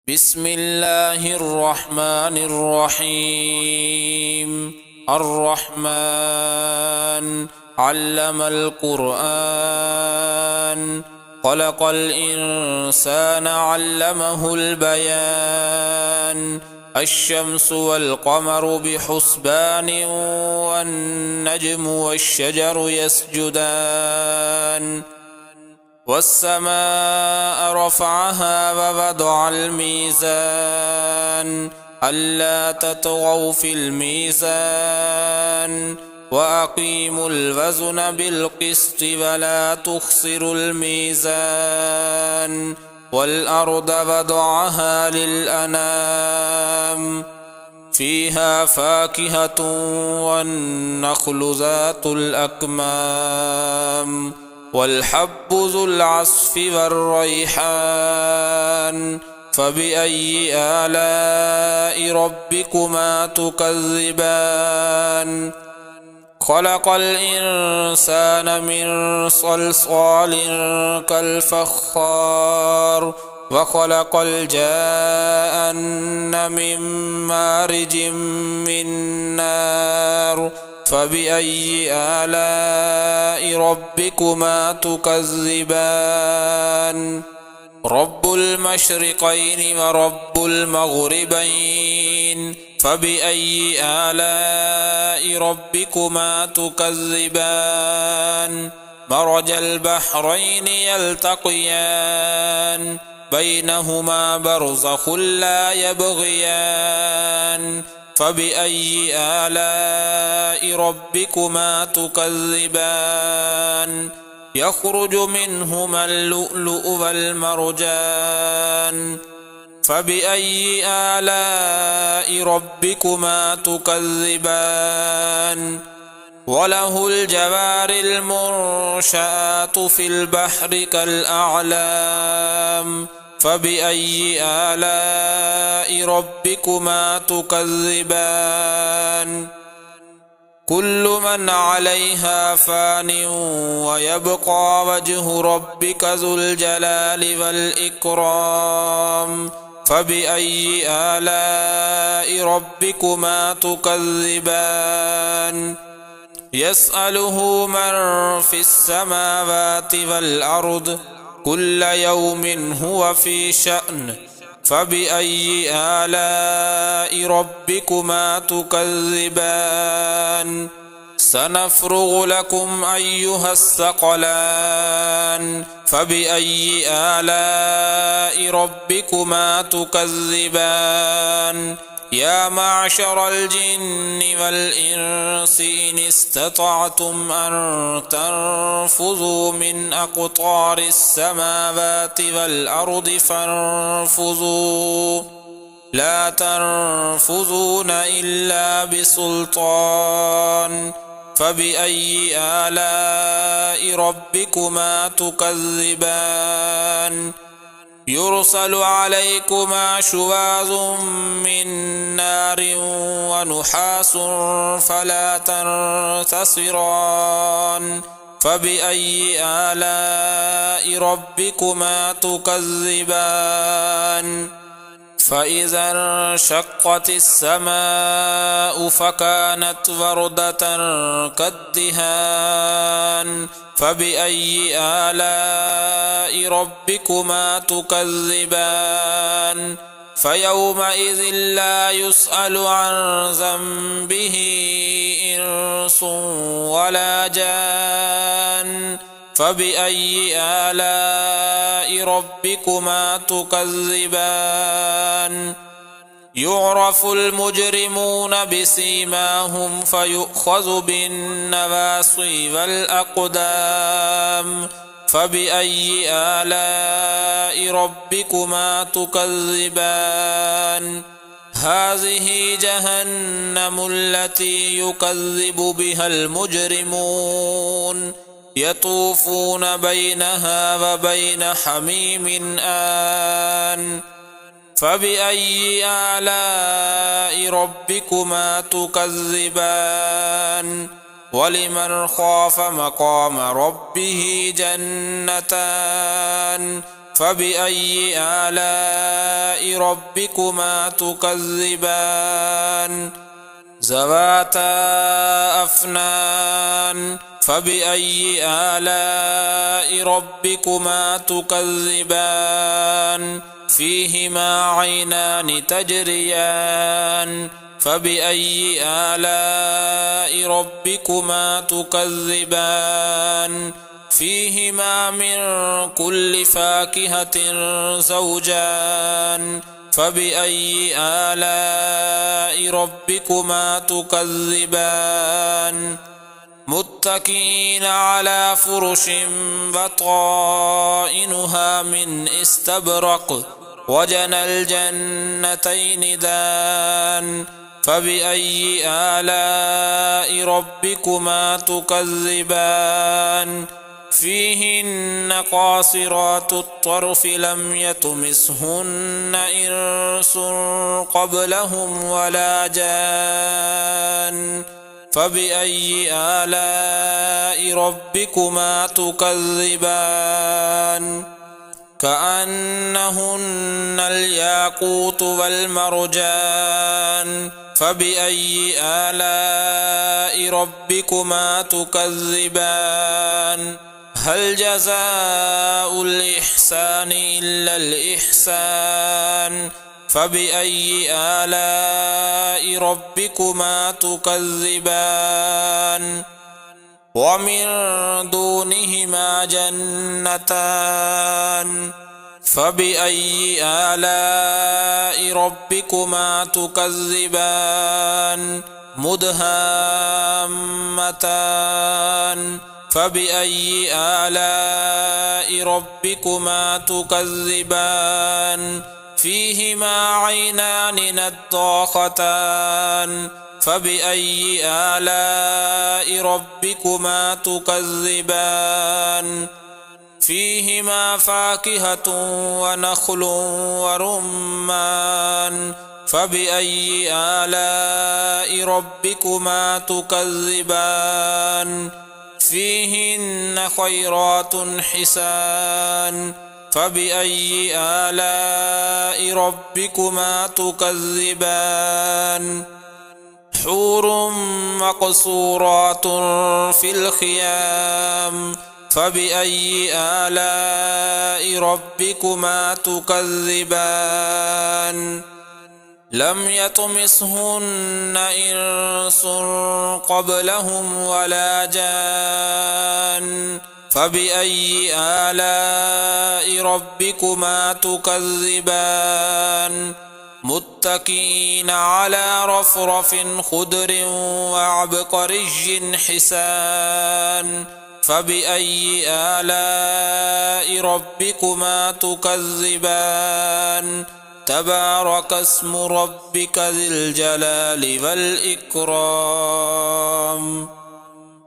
بسم الله الرحمن الرحيم. الرحمن علم القرآن، خلق الإنسان علمه البيان. الشمس والقمر بحسبان، والنجم والشجر يسجدان. والسماء رفعها ووضع الميزان، ألا تطغوا في الميزان، وأقيموا الوزن بالقسط ولا تخسروا الميزان. والأرض وضعها للأنام، فيها فاكهة والنخل ذات الأكمام، والحب ذو العصف والريحان. فبأي آلاء ربكما تكذبان؟ خلق الإنسان من صلصال كالفخار، وخلق الجان من مارج من نار. فبأي آلاء ربكما تكذبان؟ رب المشرقين ورب المغربين، فبأي آلاء ربكما تكذبان؟ مرج البحرين يلتقيان، بينهما برزخ لا يبغيان. فبأي آلاء ربكما تكذبان؟ يخرج منهما اللؤلؤ والمرجان. فبأي آلاء ربكما تكذبان؟ وله الجوار المنشآت في البحر كالأعلام. فبأي آلاء ربكما تكذبان؟ كل من عليها فان، ويبقى وجه ربك ذو الجلال والإكرام. فبأي آلاء ربكما تكذبان؟ يسأله من في السماوات والأرض، كل يوم هو في شأن. فبأي آلاء ربكما تكذبان؟ سنفرغ لكم أيها الثقلان. فبأي آلاء ربكما تكذبان؟ يا معشر الجن والإنس إن استطعتم أن تنفذوا من أقطار السماوات والأرض فانفذوا، لا تنفذون إلا بسلطان. فبأي آلاء ربكما تكذبان؟ يرسل عليكما شواظ من نار ونحاس فلا تنتصران. فبأي آلاء ربكما تكذبان؟ فإذا انشقت السماء فكانت وردة كالدهان. فبأي آلاء ربكما تكذبان؟ فيومئذ لا يسأل عن ذنبه إنس ولا جان. فبأي آلاء ربكما تكذبان؟ يعرف المجرمون بسيماهم فيؤخذ بالنواصي والأقدام. فبأي آلاء ربكما تكذبان؟ هذه جهنم التي يكذب بها المجرمون، يطوفون بينها وبين حميم آن. فبأي آلاء ربكما تكذبان؟ ولمن خاف مقام ربه جنتان، فبأي آلاء ربكما تكذبان ذواتا أفنان فبأي آلاء ربكما تكذبان فيهما عينان تجريان فبأي آلاء ربكما تكذبان فيهما من كل فاكهة زوجان فبأي آلاء ربكما تكذبان متكئين على فرش بطائنها من استبرق وجنى الجنتين دان فبأي آلاء ربكما تكذبان فيهن قاصرات الطرف لم يطمثهن إنس قبلهم ولا جان فبأي آلاء ربكما تكذبان كأنهن الياقوت والمرجان فبأي آلاء ربكما تكذبان هل جزاء الإحسان إلا الإحسان فبأي آلاء ربكما تكذبان ومن دونهما جنتان فبأي آلاء ربكما تكذبان مدهامتان فبأي آلاء ربكما تكذبان فيهما عينان نضاختان فبأي آلاء ربكما تكذبان فيهما فاكهة ونخل ورمان فبأي آلاء ربكما تكذبان فيهن خيرات حسان فبأي آلاء ربكما تكذبان حور مقصورات في الخيام فبأي آلاء ربكما تكذبان لم يطمثهن إنس قبلهم ولا جان فبأي آلاء ربكما تكذبان متكئين على رفرف خضر وعبقري حسان فبأي آلاء ربكما تكذبان تبارك اسم ربك ذي الجلال والإكرام